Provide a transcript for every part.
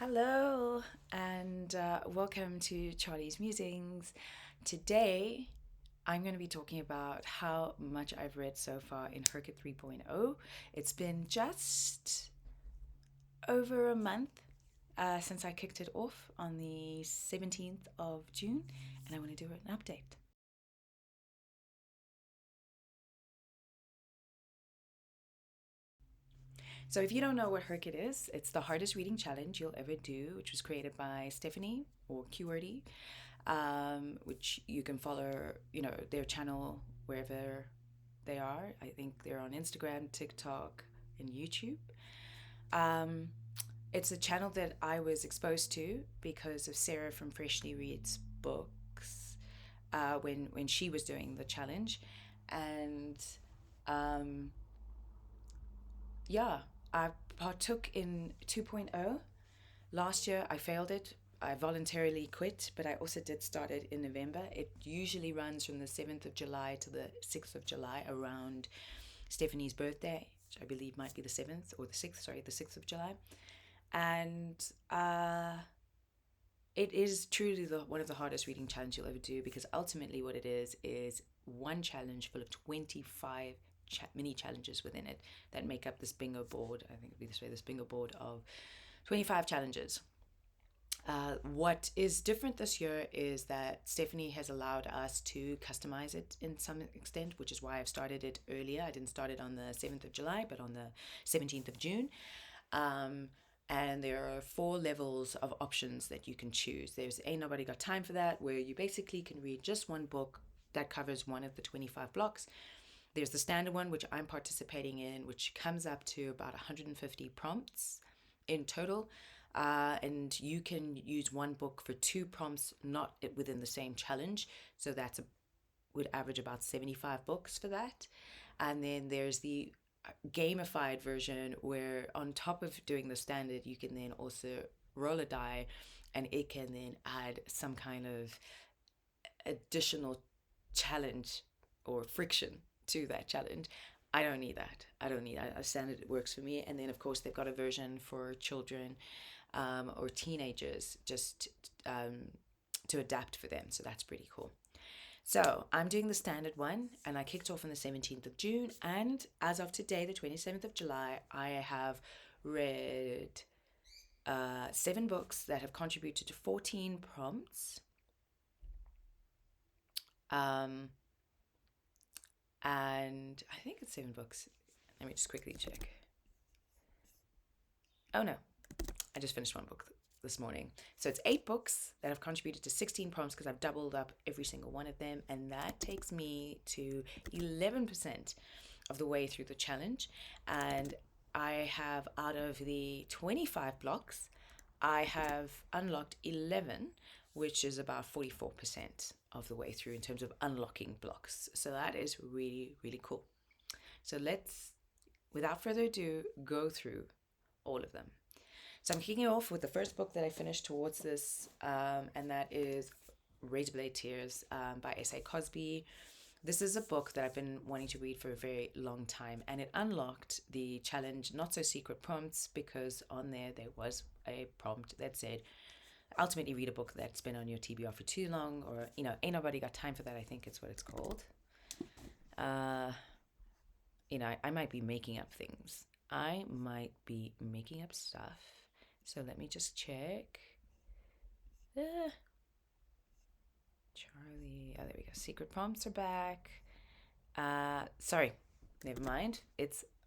Hello, and welcome to Charlie's Musings. Today, I'm going to be talking about how much I've read so far in HRCYED 3.0. It's been just over a month since I kicked it off on the 17th of June, and I want to do an update. So, if you don't know what HRCYED is, it's the hardest reading challenge you'll ever do, which was created by Stephanie or QWERTY, which you can follow, their channel wherever they are. I think they're on Instagram, TikTok, and YouTube. Um, it's a channel that I was exposed to because of Sarah from Freshly Reads books when she was doing the challenge, and um, yeah, I partook in 2.0. Last year I failed it. I voluntarily quit, but I also did start it in November. It usually runs from the 7th of July to the 6th of July around Stephanie's birthday, which I believe might be the 7th or the 6th, sorry, the 6th of July. And it is truly one of the hardest reading challenges you'll ever do, because ultimately what it is one challenge full of 25 mini challenges within it that make up this bingo board. I think it'd be this way, this bingo board of 25 challenges. What is different this year is that Stephanie has allowed us to customize it in some extent, which is why I've started it earlier. I didn't start it on the 7th of July, but on the 17th of June. Um, and there are 4 levels of options that you can choose. There's Ain't Nobody Got Time for That, where you basically can read just one book that covers one of the 25 blocks. There's the standard one, which I'm participating in, which comes up to about 150 prompts in total. And you can use one book for 2 prompts, not within the same challenge. So that's would average about 75 books for that. And then there's the gamified version, where on top of doing the standard, you can then also roll a die, and it can then add some kind of additional challenge or friction to that challenge. I don't need that. I don't need that. A standard, it works for me. And then, of course, they've got a version for children or teenagers, just to adapt for them. So that's pretty cool. So I'm doing the standard one, and I kicked off on the 17th of June. And as of today, the 27th of July, I have read 7 books that have contributed to 14 prompts. Um, and I think it's 7 books. Let me just quickly check. Oh no, I just finished one book this morning. So it's 8 books that have contributed to 16 prompts, because I've doubled up every single one of them. And that takes me to 11% of the way through the challenge. And I have, out of the 25 blocks, I have unlocked 11, which is about 44% of the way through in terms of unlocking blocks. So that is really, really cool. So let's, without further ado, go through all of them. So I'm kicking off with the first book that I finished towards this, and that is Razorblade Tears by S.A. Cosby. This is a book that I've been wanting to read for a very long time, and it unlocked the challenge Not So Secret Prompts, because on there was a prompt that said, ultimately read a book that's been on your TBR for too long, or, Ain't Nobody Got Time for That, I think it's what it's called. Uh, I might be making up things. I might be making up stuff. So let me just check. Charlie. Oh, there we go. Secret prompts are back. Sorry, never mind.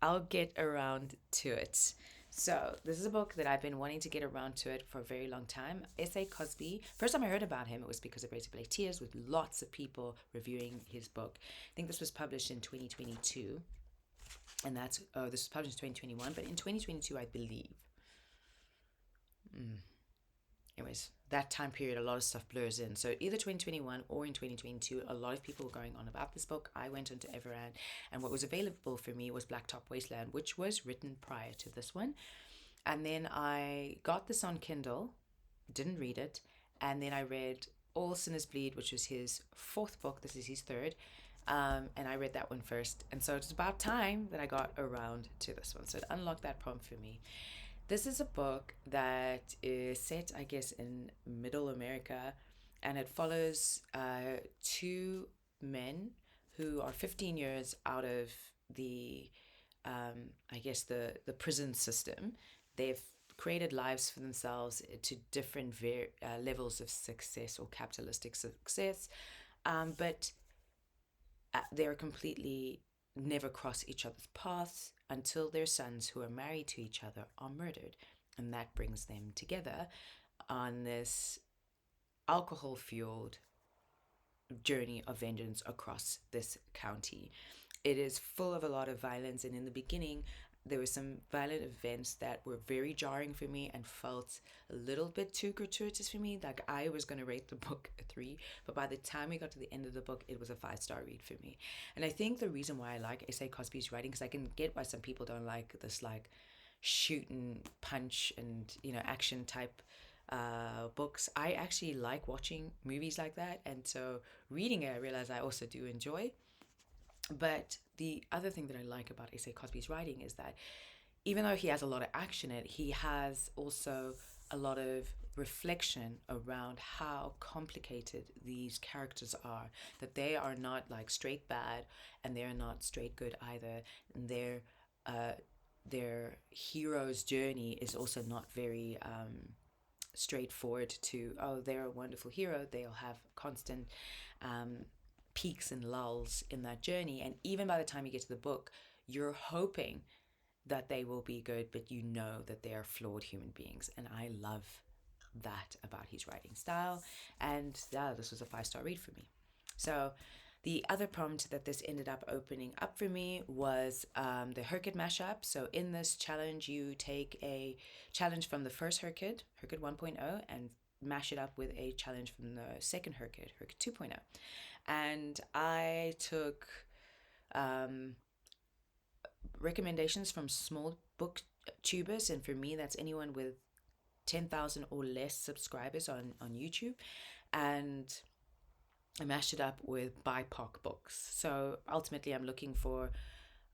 I'll get around to it. So this is a book that I've been wanting to get around to it for a very long time. S.A. Cosby. First time I heard about him, it was because of Razorblade Tears, with lots of people reviewing his book. I think this was published in 2022, and this was published in 2021, but in 2022, I believe. Anyways, that time period, a lot of stuff blurs in. So either 2021 or in 2022, a lot of people were going on about this book. I went onto Everand, and what was available for me was Blacktop Wasteland, which was written prior to this one. And then I got this on Kindle, didn't read it, and then I read All Sinners Bleed, which was his 4th book. This is his 3rd. And I read that one first. And so it's about time that I got around to this one. So it unlocked that prompt for me. This is a book that is set, I guess, in middle America, and it follows two men who are 15 years out of the, I guess, the prison system. They've created lives for themselves to different levels of success or capitalistic success, but they're completely never cross each other's paths until their sons, who are married to each other, are murdered. And that brings them together on this alcohol fueled journey of vengeance across this county. It is full of a lot of violence, and in the beginning, there were some violent events that were very jarring for me and felt a little bit too gratuitous for me. Like, I was going to rate the book a 3, but by the time we got to the end of the book, it was a 5-star read for me. And I think the reason why I like S.A. Cosby's writing, because I can get why some people don't like this, like, shoot and punch and, action type books. I actually like watching movies like that, and so reading it, I realize I also do enjoy. But the other thing that I like about A.C. Cosby's writing is that even though he has a lot of action in it, he has also a lot of reflection around how complicated these characters are. That they are not like straight bad, and they're not straight good either. And their hero's journey is also not very straightforward to, oh, they're a wonderful hero. They'll have constant um, peaks and lulls in that journey. And even by the time you get to the book, you're hoping that they will be good, but you know that they are flawed human beings. And I love that about his writing style. And yeah, this was a 5-star read for me. So the other prompt that this ended up opening up for me was the HRCYED mashup. So in this challenge, you take a challenge from the first HRCYED, HRCYED 1.0, and mash it up with a challenge from the second HRCYED, HRCYED 2.0. And I took recommendations from small booktubers, and for me, that's anyone with 10,000 or less subscribers on YouTube. And I mashed it up with BIPOC books. So ultimately, I'm looking for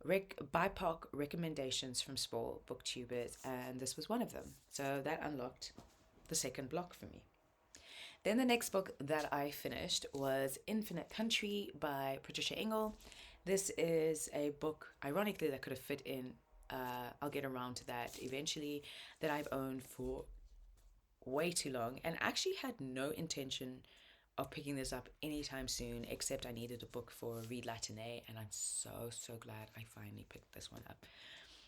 BIPOC recommendations from small booktubers, and this was one of them. So that unlocked the second block for me. Then the next book that I finished was Infinite Country by Patricia Engel. This is a book, ironically, that could have fit in, I'll get around to that eventually, that I've owned for way too long and actually had no intention of picking this up anytime soon, except I needed a book for Read Latinate, and I'm so glad I finally picked this one up.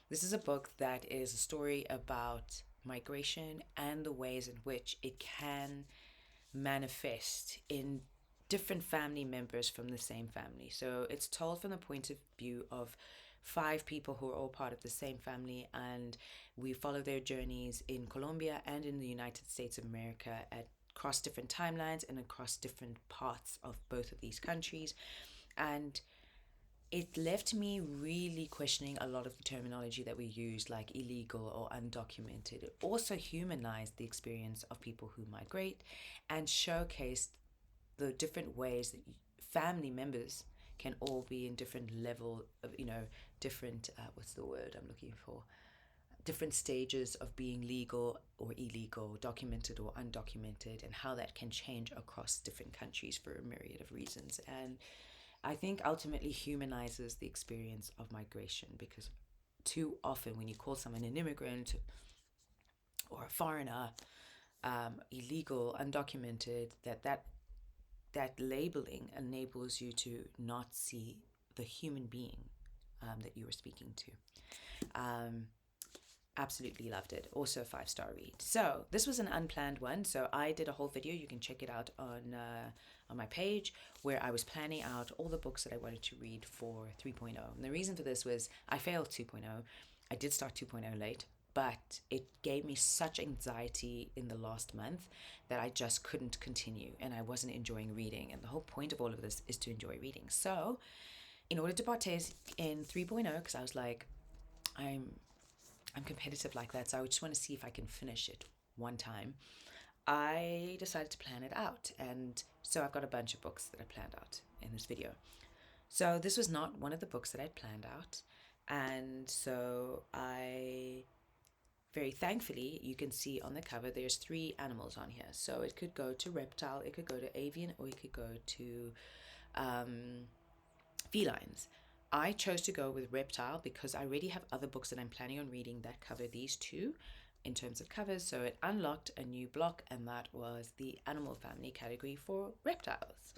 This is a book that is a story about migration and the ways in which it can manifest in different family members from the same family. So it's told from the point of view of 5 people who are all part of the same family, and we follow their journeys in Colombia and in the United States of America across different timelines and across different parts of both of these countries. And it left me really questioning a lot of the terminology that we use, like illegal or undocumented. It also humanized the experience of people who migrate and showcased the different ways that family members can all be in different level of, different, what's the word I'm looking for? Different stages of being legal or illegal, documented or undocumented, and how that can change across different countries for a myriad of reasons. And I think ultimately humanizes the experience of migration, because too often when you call someone an immigrant or a foreigner, illegal, undocumented, that labeling enables you to not see the human being that you were speaking to. Absolutely loved it. Also a 5-star read. So this was an unplanned one. So I did a whole video. You can check it out on my page, where I was planning out all the books that I wanted to read for 3.0. And the reason for this was I failed 2.0. I did start 2.0 late, but it gave me such anxiety in the last month that I just couldn't continue, and I wasn't enjoying reading. And the whole point of all of this is to enjoy reading. So in order to partake in 3.0, because I was like, I'm competitive like that, so I just want to see if I can finish it one time. I decided to plan it out, and so I've got a bunch of books that I planned out in this video. So this was not one of the books that I'd planned out, and so I very thankfully, you can see on the cover there's 3 animals on here. So it could go to reptile, it could go to avian, or it could go to um, felines. I chose to go with reptile because I already have other books that I'm planning on reading that cover these two in terms of covers. So it unlocked a new block, and that was the animal family category for reptiles.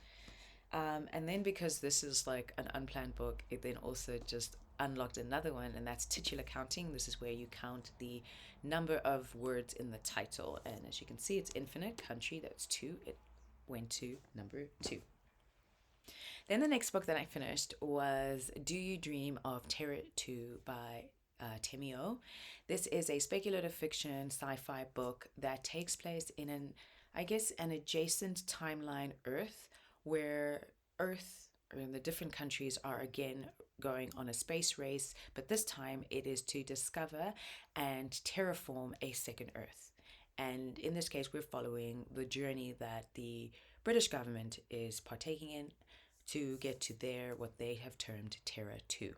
And then because this is like an unplanned book, it then also just unlocked another one, and that's titular counting. This is where you count the number of words in the title. And as you can see, it's infinite country, that's 2. It went to number 2. Then the next book that I finished was Do You Dream of Terror 2 by Temio. This is a speculative fiction sci-fi book that takes place in I guess, an adjacent timeline Earth, where Earth or the different countries are again going on a space race, but this time it is to discover and terraform a second Earth. And in this case, we're following the journey that the British government is partaking in to get to what they have termed Terra 2.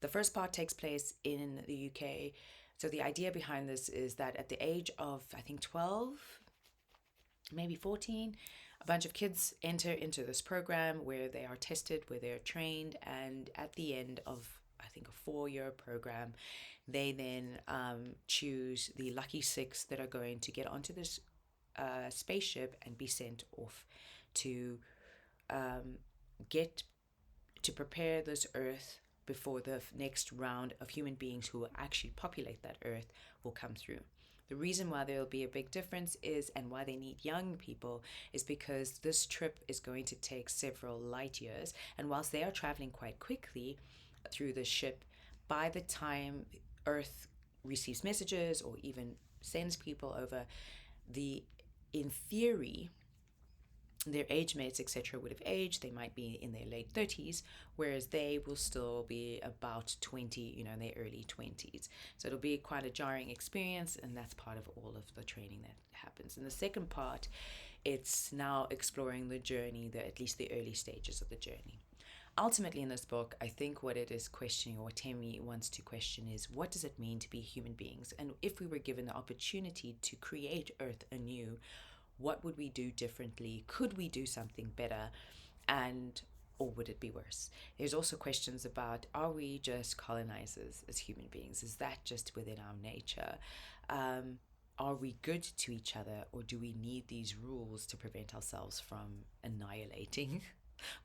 The first part takes place in the UK. So the idea behind this is that at the age of, I think, 12, maybe 14, a bunch of kids enter into this program where they are tested, where they're trained, and at the end of, I think, a 4-year program, they then choose the lucky 6 that are going to get onto this spaceship and be sent off to get to prepare this Earth before the next round of human beings who will actually populate that Earth will come through. The reason why there will be a big difference is, and why they need young people, is because this trip is going to take several light years. And whilst they are traveling quite quickly through the ship, by the time Earth receives messages or even sends people over, in theory, their age mates, etc., would have aged. They might be in their late 30s, whereas they will still be about 20, in their early 20s. So it'll be quite a jarring experience, and that's part of all of the training that happens. In the second part, it's now exploring the journey, at least the early stages of the journey. Ultimately, in this book, I think what it is questioning, or what Temi wants to question, is what does it mean to be human beings? And if we were given the opportunity to create Earth anew, what would we do differently? Could we do something better? Or would it be worse? There's also questions about, are we just colonizers as human beings? Is that just within our nature? Are we good to each other, or do we need these rules to prevent ourselves from annihilating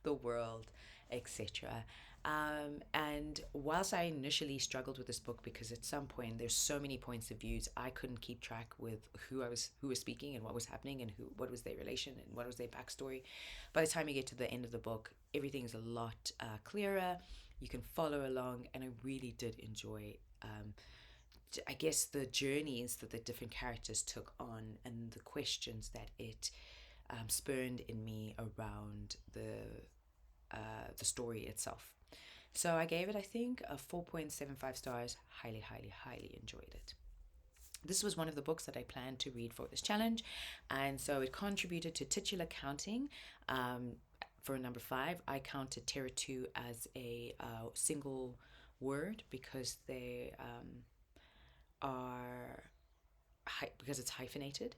the world, etc.? And whilst I initially struggled with this book because at some point there's so many points of views, I couldn't keep track with who was speaking and what was happening and what was their relation and what was their backstory. By the time you get to the end of the book, everything is a lot clearer. You can follow along, and I really did enjoy I guess the journeys that the different characters took on and the questions that it spurned in me around the story itself. So I gave it, I think, a 4.75 stars. Highly, highly, highly enjoyed it. This was one of the books that I planned to read for this challenge, and so it contributed to titular counting. For number 5, I counted Terror 2 as a single word because they because it's hyphenated.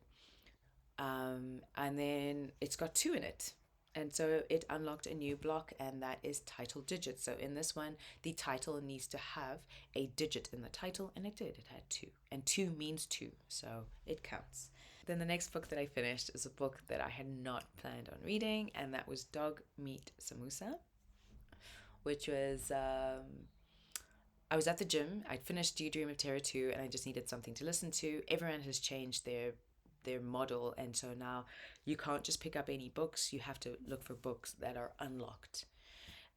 And then it's got 2 in it. And so it unlocked a new block, and that is title digits. So in this one, the title needs to have a digit in the title, and it did. It had 2. And 2 means 2, so it counts. Then the next book that I finished is a book that I had not planned on reading, and that was Dog Meat Samosa, which was... I was at the gym. I'd finished Do You Dream of Terror 2, and I just needed something to listen to. Everyone has changed their model, and so now you can't just pick up any books. You have to look for books that are unlocked.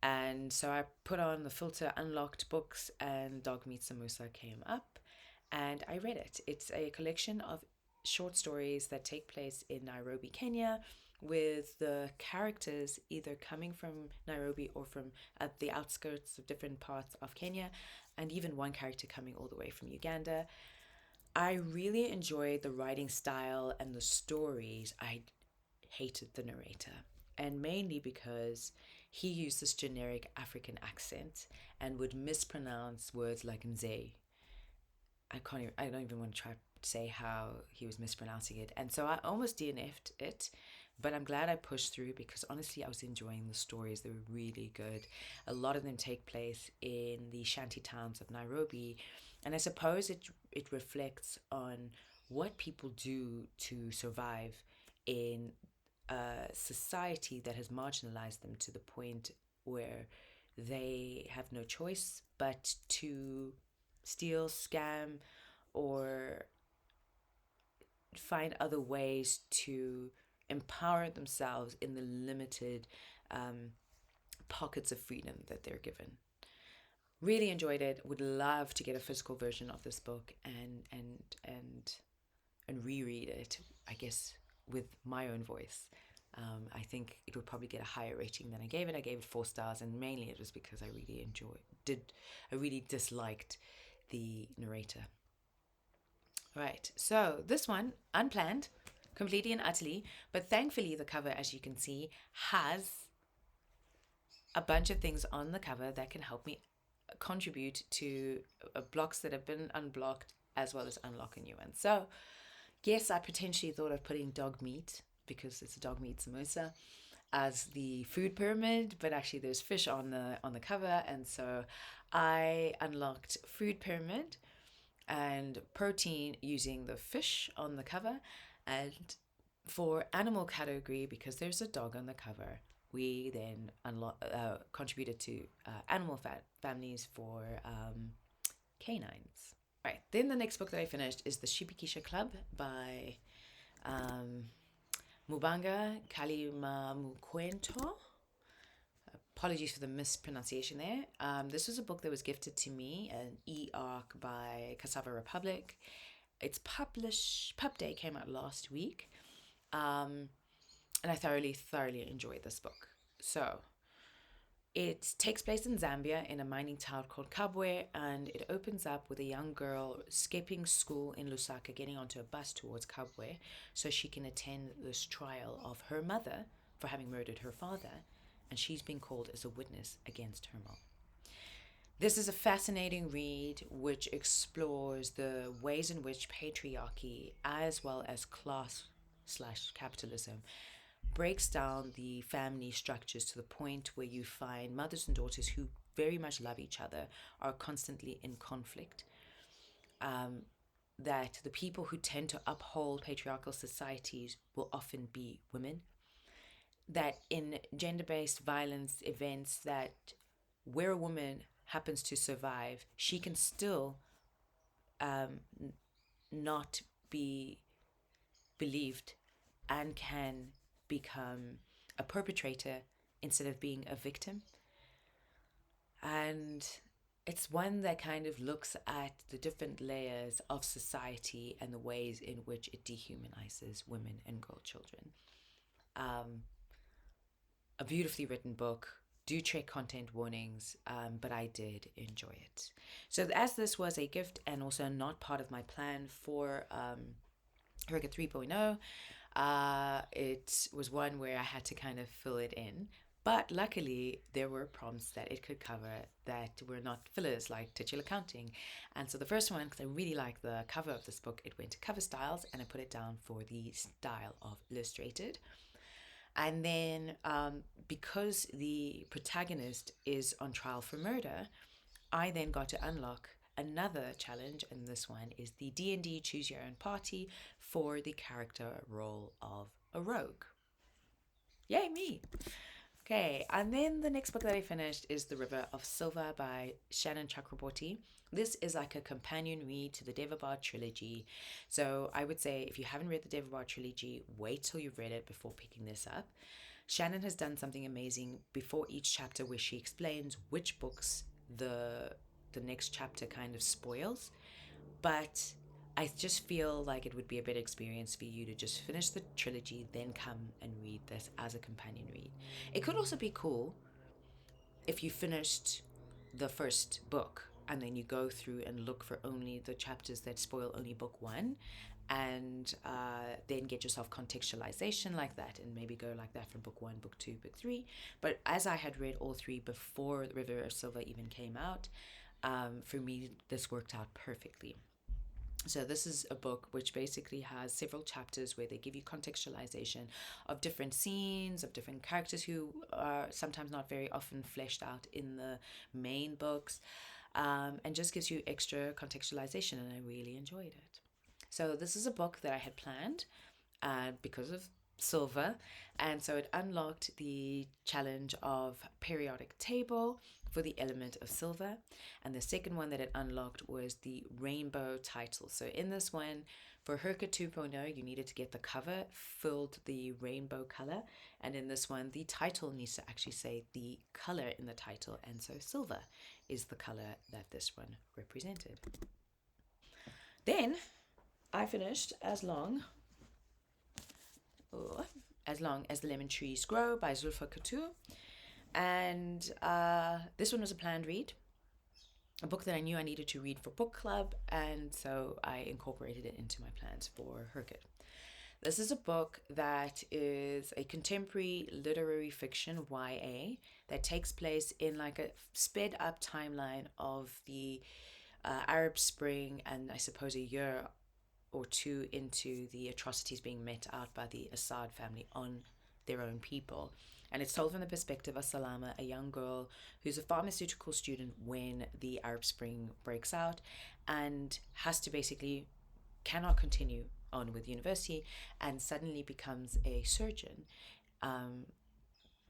And so I put on the filter unlocked books, and Dog Meat Samosa came up, and I read it. It's a collection of short stories that take place in Nairobi, Kenya, with the characters either coming from Nairobi or from the outskirts of different parts of Kenya, and even one character coming all the way from Uganda. I really enjoyed the writing style and the stories. I hated the narrator, and mainly because he used this generic African accent and would mispronounce words like Nze. I don't even want to try to say how he was mispronouncing it. And so I almost DNF'd it, but I'm glad I pushed through because honestly, I was enjoying the stories. They were really good. A lot of them take place in the shanty towns of Nairobi. And I suppose it reflects on what people do to survive in a society that has marginalized them to the point where they have no choice but to steal, scam, or find other ways to empower themselves in the limited um, pockets of freedom that they're given. Really enjoyed it. Would love to get a physical version of this book and reread it. I guess with my own voice. I think it would probably get a higher rating than I gave it. I gave it 4 stars, and mainly it was because I really disliked the narrator. Right, so this one, unplanned, completely and utterly, but thankfully the cover, as you can see, has a bunch of things on the cover that can help me contribute to blocks that have been unblocked as well as unlock a new one. So, yes, I potentially thought of putting dog meat, because it's a dog meat samosa, as the food pyramid, but actually there's fish on the cover, and so I unlocked food pyramid and protein using the fish on the cover. And for animal category, because there's a dog on the cover, we then contributed to animal families for canines. Right, then the next book that I finished is The Shibikisha Club by Mubanga Kalimamukwento. Apologies for the mispronunciation there. This was a book that was gifted to me, an e-arc by Cassava Republic. Its pub day came out last week, and I thoroughly enjoyed this book. So it takes place in Zambia in a mining town called Kabwe, and it opens up with a young girl skipping school in Lusaka, getting onto a bus towards Kabwe so she can attend this trial of her mother for having murdered her father, and she's been called as a witness against her mom. This is a fascinating read which explores the ways in which patriarchy, as well as class/capitalism, breaks down the family structures to the point where you find mothers and daughters who very much love each other are constantly in conflict. That the people who tend to uphold patriarchal societies will often be women. That in gender-based violence events, that where a woman happens to survive, she can still not be believed and can become a perpetrator instead of being a victim. And it's one that kind of looks at the different layers of society and the ways in which it dehumanizes women and girl children. A beautifully written book. Do check content warnings, but I did enjoy it. So as this was a gift and also not part of my plan for HRCYED 3.0, it was one where I had to kind of fill it in. But luckily, there were prompts that it could cover that were not fillers like titular counting. And so the first one, because I really like the cover of this book, it went to cover styles and I put it down for the style of illustrated. And then because the protagonist is on trial for murder, I then got to unlock another challenge, and this one is the D&D Choose Your Own Party for the character role of a rogue. Yay, me! Okay, and then the next book that I finished is The River of Silver by Shannon Chakraborty. This is like a companion read to the Devabar trilogy. So I would say if you haven't read the Devabar trilogy, wait till you've read it before picking this up. Shannon has done something amazing before each chapter where she explains which books the next chapter kind of spoils. But I just feel like it would be a better experience for you to just finish the trilogy, then come and read this as a companion read. It could also be cool if you finished the first book and then you go through and look for only the chapters that spoil only book one, and then get yourself contextualization like that, and maybe go like that from book one, book two, book three. But as I had read all three before River of Silver even came out, for me this worked out perfectly. So this is a book which basically has several chapters where they give you contextualization of different scenes, of different characters who are sometimes not very often fleshed out in the main books, and just gives you extra contextualization, and I really enjoyed it. So this is a book that I had planned because of silver, and so it unlocked the challenge of periodic table for the element of silver, and the second one that it unlocked was the rainbow title. So in this one, for HRCYED 2.0, you needed to get the cover filled the rainbow color, and in this one the title needs to actually say the color in the title, and so silver is the color that this one represented. Then I finished as long as the lemon trees grow by Zulfa Katu, and this one was a planned read, a book that I knew I needed to read for book club, and so I incorporated it into my plans for HRCYED. This is a book that is a contemporary literary fiction, YA, that takes place in like a sped up timeline of the Arab Spring, and I suppose a year or two into the atrocities being met out by the Assad family on their own people. And it's told from the perspective of Salama, a young girl who's a pharmaceutical student when the Arab Spring breaks out and has to basically cannot continue on with university and suddenly becomes a surgeon, um,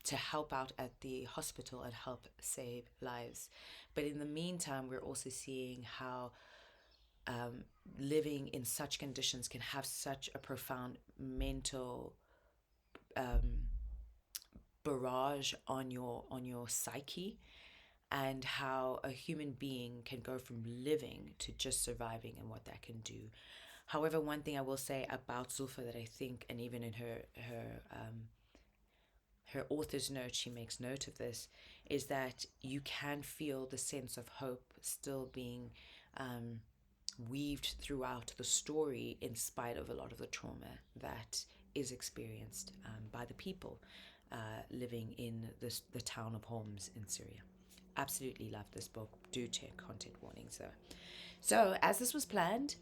to help out at the hospital and help save lives. But in the meantime, we're also seeing how um, living in such conditions can have such a profound mental um, barrage on your psyche, and how a human being can go from living to just surviving and what that can do. However, one thing I will say about Zulfa that I think, and even in her author's note, she makes note of this, is that you can feel the sense of hope still being um, weaved throughout the story in spite of a lot of the trauma that is experienced by the people living in the town of Homs in Syria. Absolutely love this book. Do check content warnings though. So, as this was planned,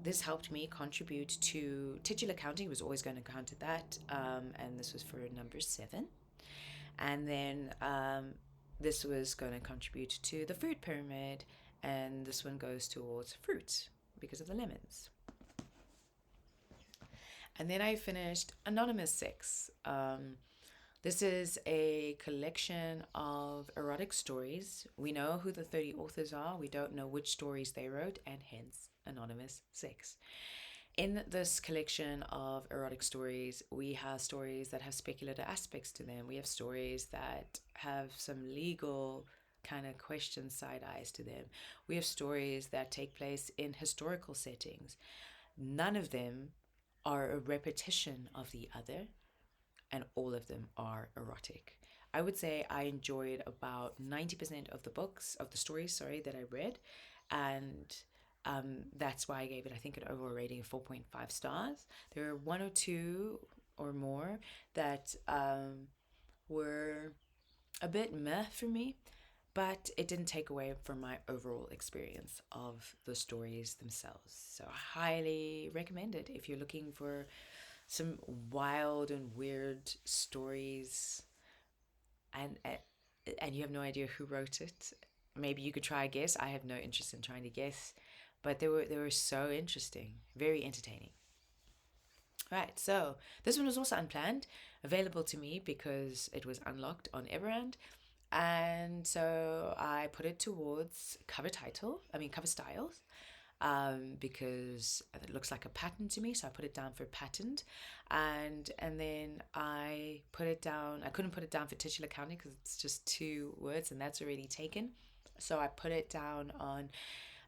this helped me contribute to titular counting. Was always going to count at that, and this was for number 7. And then this was going to contribute to the fruit pyramid, and this one goes towards fruit because of the lemons. And then I finished Anonymous 6. This is a collection of erotic stories. We know who the 30 authors are, we don't know which stories they wrote, and hence Anonymous 6. In this collection of erotic stories, we have stories that have speculative aspects to them. We have stories that have some legal kind of question side eyes to them. We have stories that take place in historical settings. None of them are a repetition of the other, and all of them are erotic. I would say I enjoyed about 90% of the stories, sorry, that I read, and that's why I gave it, I think, an overall rating of 4.5 stars. There are one or two or more that were a bit meh for me, but it didn't take away from my overall experience of the stories themselves. So I highly recommend it if you're looking for some wild and weird stories, and you have no idea who wrote it. Maybe you could try a guess. I have no interest in trying to guess, but they were so interesting, very entertaining. Right, so this one was also unplanned, available to me because it was unlocked on Everand, and so I put it towards cover styles, because it looks like a pattern to me, so I put it down for patterned, and then I put it down. I couldn't put it down for titular counting because it's just 2 words, and that's already taken. So I put it down on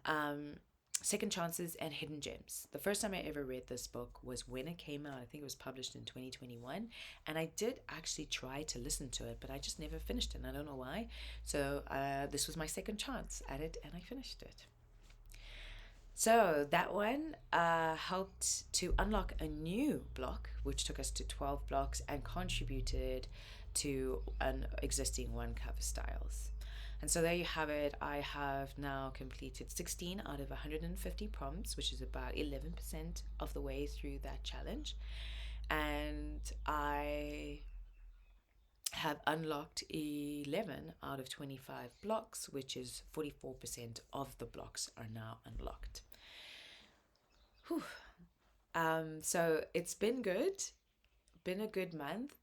um, Second Chances and Hidden Gems. The first time I ever read this book was when it came out. I think it was published in 2021. And I did actually try to listen to it, but I just never finished it. And I don't know why. So this was my second chance at it, and I finished it. So that one helped to unlock a new block, which took us to 12 blocks and contributed to an existing one cover styles. And so there you have it. I have now completed 16 out of 150 prompts, which is about 11% of the way through that challenge. And I have unlocked 11 out of 25 blocks, which is 44% of the blocks are now unlocked. Whew. So it's been good, been a good month.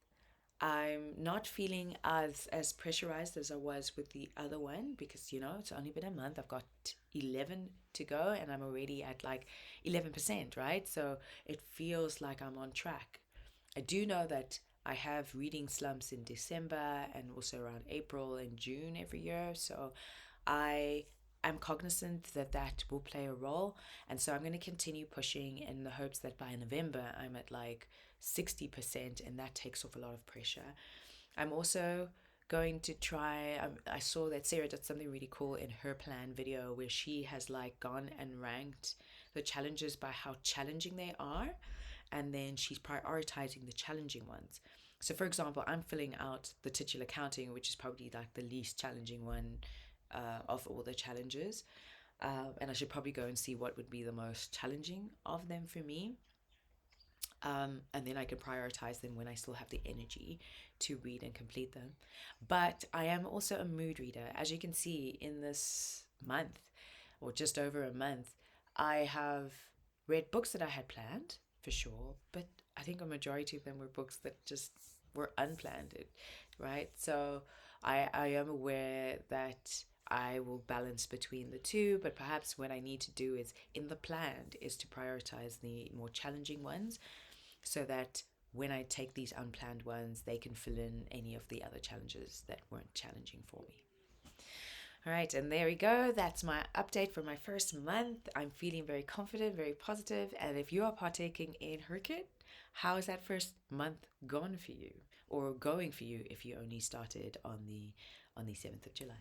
I'm not feeling as pressurized as I was with the other one because, you know, it's only been a month. I've got 11 to go and I'm already at like 11%, right? So it feels like I'm on track. I do know that I have reading slumps in December and also around April and June every year. So I am cognizant that that will play a role. And so I'm going to continue pushing in the hopes that by November I'm at like 60% and that takes off a lot of pressure. I'm also going to try, I saw that Sarah did something really cool in her plan video where she has like gone and ranked the challenges by how challenging they are, and then she's prioritizing the challenging ones. So for example, I'm filling out the titular accounting, which is probably like the least challenging one of all the challenges, and I should probably go and see what would be the most challenging of them for me. And then I can prioritize them when I still have the energy to read and complete them. But I am also a mood reader. As you can see in this month, or just over a month, I have read books that I had planned for sure, but I think a majority of them were books that just were unplanned, right? So I am aware that I will balance between the two, but perhaps what I need to do is in the planned is to prioritize the more challenging ones so that when I take these unplanned ones, they can fill in any of the other challenges that weren't challenging for me. All right, and there we go. That's my update for my first month. I'm feeling very confident, very positive. And if you are partaking in HRCYED, how is that first month gone for you, or going for you if you only started on the 7th of July?